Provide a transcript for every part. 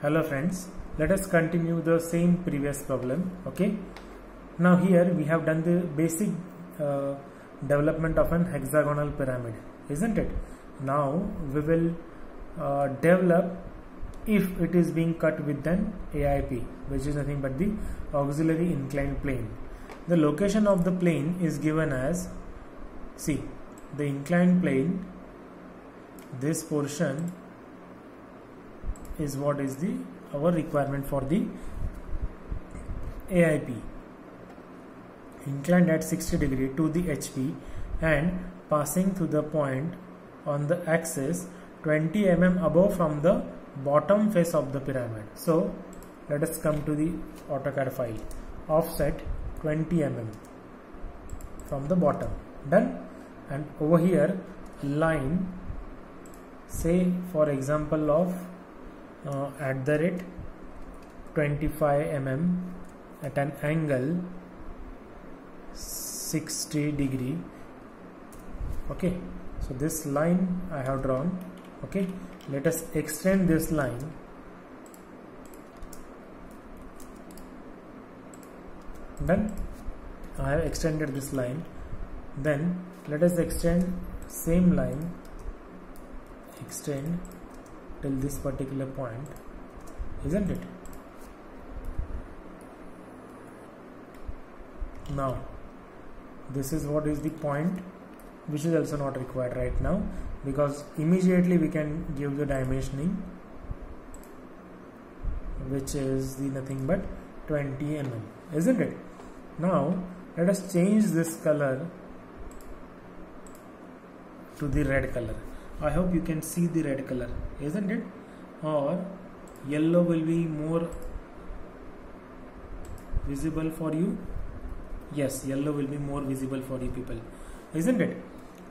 Hello friends, let us continue the same previous problem. Okay, now here we have done the basic development of an hexagonal pyramid, isn't it? Now we will develop if it is being cut with an AIP, which is nothing but the auxiliary inclined plane. The location of the plane is given as, see, the inclined plane, this portion is what is our requirement for the AIP, inclined at 60 degree to the HP and passing through the point on the axis 20 mm above from the bottom face of the pyramid. So let us come to the AutoCAD file. Offset 20 mm from the bottom, done. And over here line, say for example of at the rate 25 mm at an angle 60 degree. Okay, so this line I have drawn. Okay, let us extend this line. Done. I have extended this line. Then let us extend same line, extend till this particular point, isn't it? Now this is what is the point, which is also not required right now because immediately we can give the dimensioning, which is the nothing but 20 mm, isn't it? Now let us change this color to the red color. I hope you can see the red color, isn't it? Or yellow will be more visible for you. Yes, yellow will be more visible for you people, isn't it?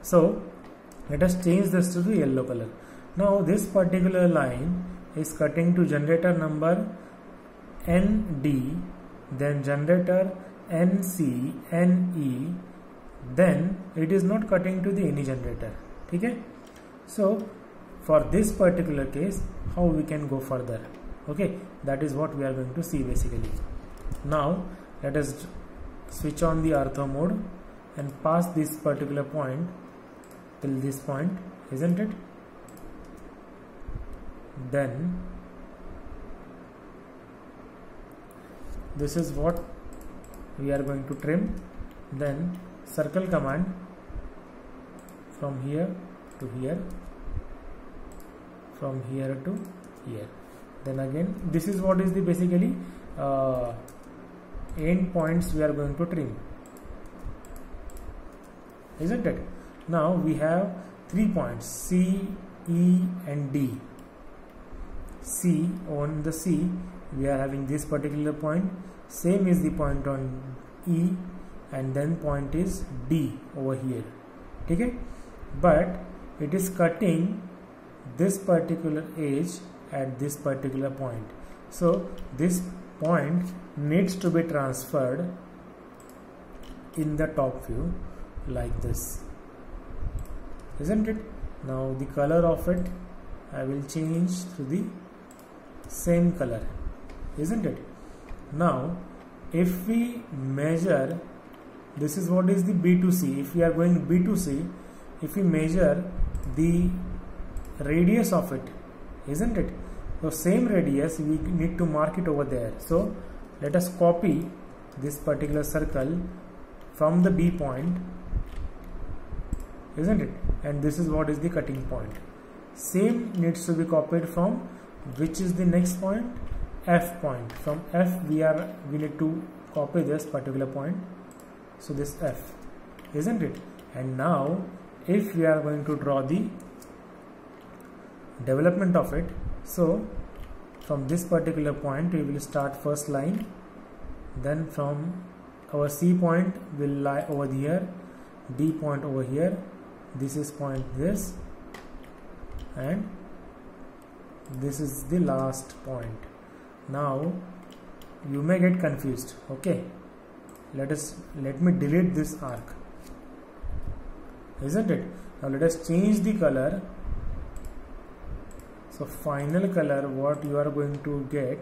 So let us change this to the yellow color. Now this particular line is cutting to generator number ND, then generator NC, NE, then it is not cutting to the any generator. Okay? So for this particular case, how we can go further? Okay, that is what we are going to see basically. Now let us switch on the ortho mode and pass this particular point till this point, isn't it? Then this is what we are going to trim. Then circle command from here to here, from here to here. Then again this is what is the basically end points we are going to trim, isn't it? Now we have 3 points, C, E and D. C, on the C we are having this particular point, same is the point on E, and then point is D over here. Okay, but it is cutting this particular edge at this particular point, so this point needs to be transferred in the top view like this, isn't it? Now the color of it I will change to the same color, isn't it? Now if we measure, this is what is the B to C. If we are going B to C, if we measure the radius of it, isn't it? So same radius we need to mark it over there. So let us copy this particular circle from the B point, isn't it? And this is what is the cutting point. Same needs to be copied from, which is the next point, F point. From F we need to copy this particular point, so this F, isn't it? And now if we are going to draw the development of it, so from this particular point we will start first line, then from our C point will lie over here, D point over here, this is point this, and this is the last point. Now you may get confused. Okay, let me delete this arc, isn't it? Now let us change the color So final color what you are going to get,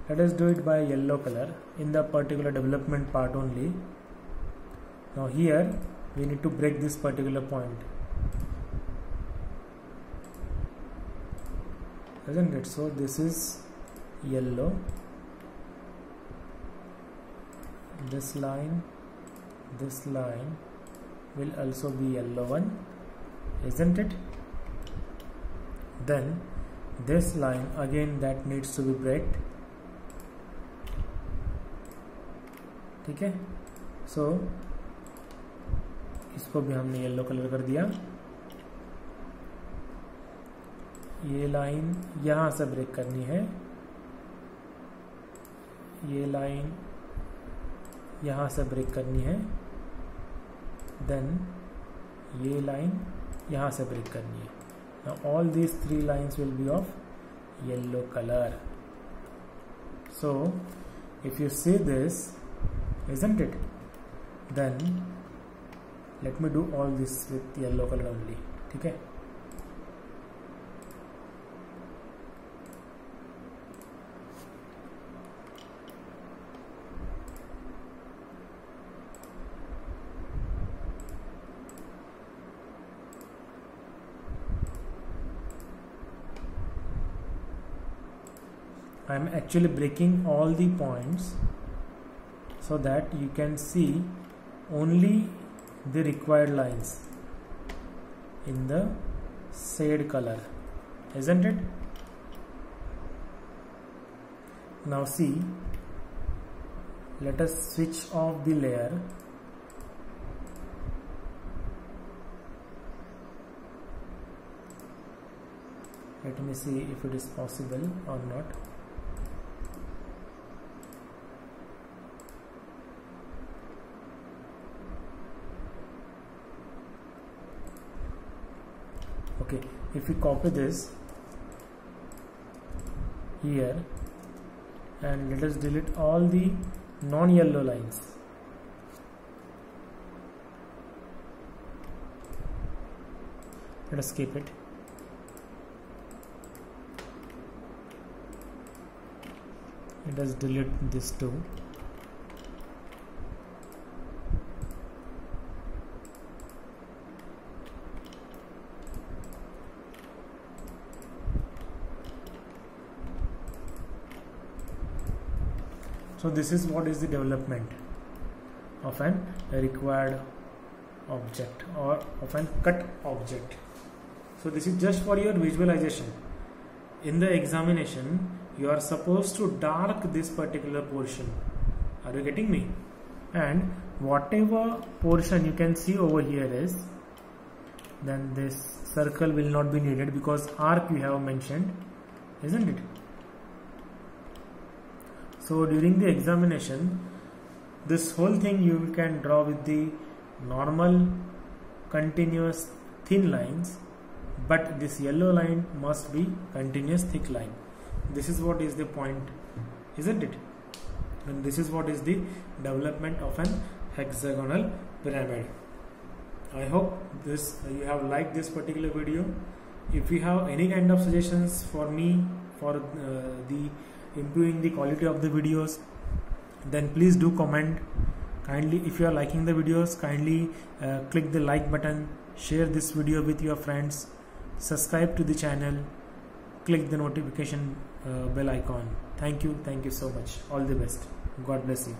let us do it by yellow color in the particular development part only. Now here we need to break this particular point, isn't it? So this is yellow, this line will also be yellow one, isn't it? Then this line again that needs to be breaked. ठीक है, सो इसको भी हमने yellow colour कर दिया। ये line यहां से ब्रेक करनी है, ये लाइन यहां से ब्रेक करनी है, देन ये लाइन यहां से ब्रेक करनी है। Now all these three lines will be of yellow color. So if you see this, isn't it? Then let me do all this with yellow color only. ठीक है, I am actually breaking all the points so that you can see only the required lines in the shade color, isn't it? Now see, let us switch off the layer. Let me see if it is possible or not. Okay, if we copy this here and let us delete all the non-yellow lines. Let us keep it. Let us delete this too. So this is what is the development of an required object or of an cut object. So this is just for your visualization. In the examination, you are supposed to dark this particular portion. Are you getting me? And whatever portion you can see over here is, then this circle will not be needed because arc we have mentioned, isn't it? So during the examination, this whole thing you can draw with the normal continuous thin lines, but this yellow line must be continuous thick line. This is what is the point, isn't it? And this is what is the development of an hexagonal pyramid. I hope you have liked this particular video. If you have any kind of suggestions for me for the improving the quality of the videos, then please do comment. Kindly, if you are liking the videos, kindly click the like button, share this video with your friends, subscribe to the channel, click the notification bell icon. Thank you so much. All the best. God bless you.